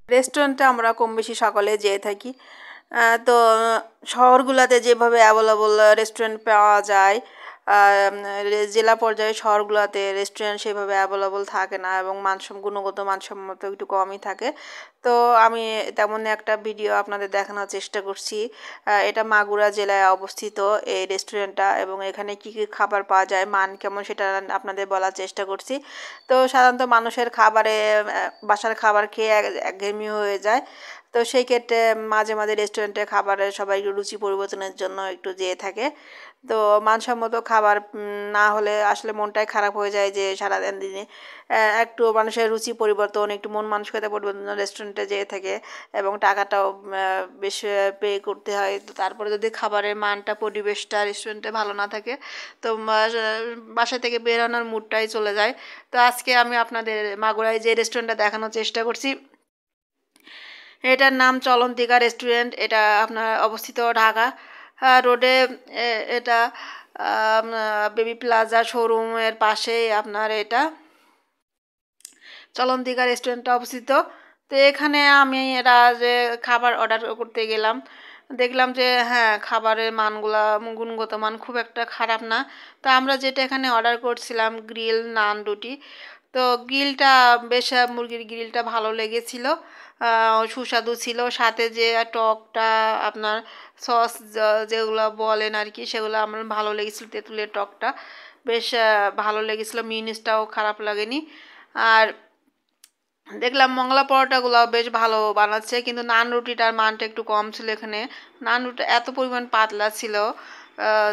রেস্টুরেন্টে আমরা কম বেশি সকলে যেয়ে থাকি। তো শহরগুলোতে যেভাবে অ্যাভেলেবল রেস্টুরেন্ট পাওয়া যায়, জেলা পর্যায়ে শহরগুলোতে রেস্টুরেন্ট সেভাবে অ্যাভেলেবল থাকে না এবং গুণগত মানসম্মত একটু কমই থাকে। তো আমি তেমন একটা ভিডিও আপনাদের দেখানোর চেষ্টা করছি। এটা মাগুরা জেলায় অবস্থিত এই রেস্টুরেন্টটা, এবং এখানে কি কি খাবার পাওয়া যায়, মান কেমন, সেটা আপনাদের বলার চেষ্টা করছি। তো সাধারণত মানুষের খাবারে বাসার খাবার খেয়ে একঘেয়েমি হয়ে যায়। তো সেই ক্ষেত্রে মাঝে মাঝে রেস্টুরেন্টে খাবারের সবাই একটু রুচি পরিবর্তনের জন্য একটু যেয়ে থাকে। তো মানসম্মত খাবার না হলে আসলে মনটাই খারাপ হয়ে যায় যে সারাদিন দিনে একটু মানুষের রুচি পরিবর্তন, একটু মন মানসিকতা পরিবর্তন রেস্টুরেন্টে যেয়ে থাকে, এবং টাকাটাও বেশ পে করতে হয়। তো তারপরে যদি খাবারের মানটা, পরিবেশটা রেস্টুরেন্টে ভালো না থাকে, তো বাসা থেকে বেরোনোর মুডটাই চলে যায়। তো আজকে আমি আপনাদের মাগুরায় যে রেস্টুরেন্টটা দেখানোর চেষ্টা করছি, এটার নাম চলন্তিকা রেস্টুরেন্ট। এটা আপনার অবস্থিত ঢাকা রোডে। এটা বেবি প্লাজা শোরুমের পাশেই আপনার এটা চলন্তিকা রেস্টুরেন্টটা অবস্থিত। তো এখানে আমি যে খাবার অর্ডার করতে গেলাম, দেখলাম যে হ্যাঁ, খাবারের মানগুলা, গুণগত মান খুব একটা খারাপ না। তো আমরা যেটা এখানে অর্ডার করছিলাম, গ্রিল নান রুটি, তো গ্রিলটা বেশ, মুরগির গ্রিলটা ভালো লেগেছিল, সুস্বাদু ছিল। সাথে যে টকটা আপনার সস যেগুলো বলেন আর কি, সেগুলো আমার ভালো লেগেছিল, তেঁতুলের টকটা বেশ ভালো লেগেছিলো। মিউনিসটাও খারাপ লাগেনি। আর দেখলাম মংলা পরোটাগুলো বেশ ভালো বানাচ্ছে, কিন্তু নান রুটিটার মানটা একটু কম ছিল এখানে। নান রুটি এত পরিমাণ পাতলা ছিল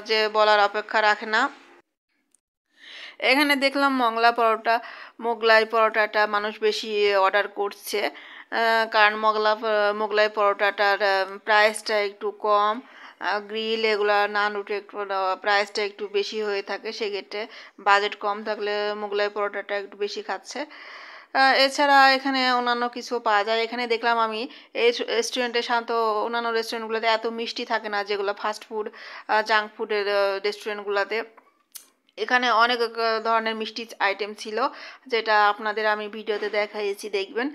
যে বলার অপেক্ষা রাখে না। এখানে দেখলাম মোগলাই পরোটাটা মানুষ বেশি অর্ডার করছে, কারণ মোগলাই পরোটাটার প্রাইসটা একটু কম। গ্রিল এগুলা নান রুটি একটু প্রাইসটা একটু বেশি হয়ে থাকে, সেক্ষেত্রে বাজেট কম থাকলে মোগলাই পরোটাটা একটু বেশি খাচ্ছে। এছাড়া এখানে অন্যান্য কিছু পাওয়া যায়। এখানে দেখলাম আমি এই রেস্টুরেন্টে সাধারণত অন্যান্য রেস্টুরেন্টগুলোতে এত মিষ্টি থাকে না, যেগুলো ফাস্ট ফুড জাঙ্ক ফুডের রেস্টুরেন্টগুলোতে। এখানে অনেক ধরনের মিষ্টি আইটেম ছিল, যেটা আপনাদের আমি ভিডিওতে দেখাইছি, দেখবেন।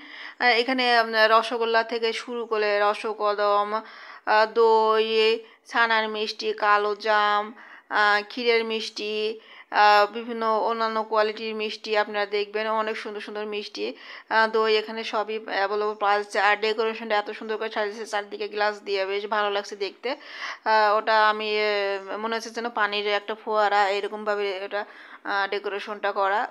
এখানে রসগোল্লা থেকে শুরু করে রসকদম, দই, ছানার মিষ্টি, কালো জাম, ক্ষীরের মিষ্টি, বিভিন্ন অন্যান্য কোয়ালিটির মিষ্টি আপনারা দেখবেন, অনেক সুন্দর সুন্দর মিষ্টি, দই, এখানে সবই অ্যাভেলেবল পাওয়া যাচ্ছে। আর ডেকোরেশনটা এত সুন্দর করে সাজিয়েছে, চারদিকে গ্লাস দিয়ে, বেশ ভালো লাগছে দেখতে। ওটা আমি মনে হচ্ছে যেন পানির একটা ফোয়ারা, এরকমভাবে এটা ডেকোরেশনটা করা।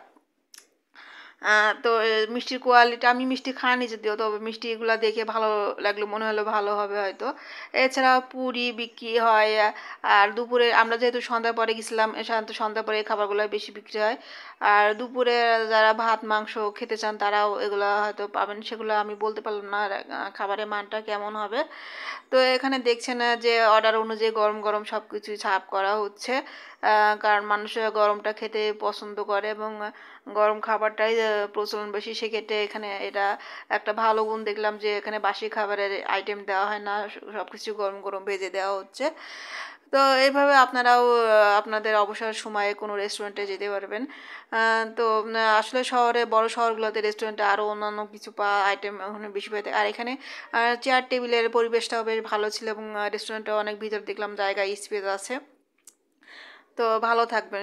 তো মিষ্টির কোয়ালিটি, আমি মিষ্টি খাইনি যদিও, তবে মিষ্টিগুলো দেখে ভালো লাগলো, মনে হলো ভালো হবে হয়তো। এছাড়া পুরি বিক্রি হয়। আর দুপুরে আমরা যেহেতু সন্ধ্যার পরে গেছিলাম, সাধারণত সন্ধ্যার পরে এই খাবারগুলো বেশি বিক্রি হয়। আর দুপুরে যারা ভাত মাংস খেতে চান, তারাও এগুলো হয়তো পাবেন, সেগুলো আমি বলতে পারলাম না খাবারের মানটা কেমন হবে। তো এখানে দেখছেন যে অর্ডার অনুযায়ী গরম গরম সব কিছুই সার্ভ করা হচ্ছে, কারণ মানুষের গরমটা খেতে পছন্দ করে, এবং গরম খাবারটাই প্রচলন বেশি। সেক্ষেত্রে এখানে এটা একটা ভালো গুণ দেখলাম, যে এখানে বাসি খাবারের আইটেম দেওয়া হয় না, সব কিছু গরম গরম ভেজে দেওয়া হচ্ছে। তো এইভাবে আপনারাও আপনাদের অবসর সময়ে কোনো রেস্টুরেন্টে যেতে পারবেন। তো আসলে বড় শহরগুলোতে রেস্টুরেন্টে আরও অন্যান্য কিছু আইটেম ওখানে বেশি পেয়ে থাকে। আর এখানে চেয়ার টেবিলের পরিবেশটাও বেশ ভালো ছিল, এবং রেস্টুরেন্টে অনেক ভিতর দেখলাম জায়গা স্পেস আছে। তো ভালো থাকবেন।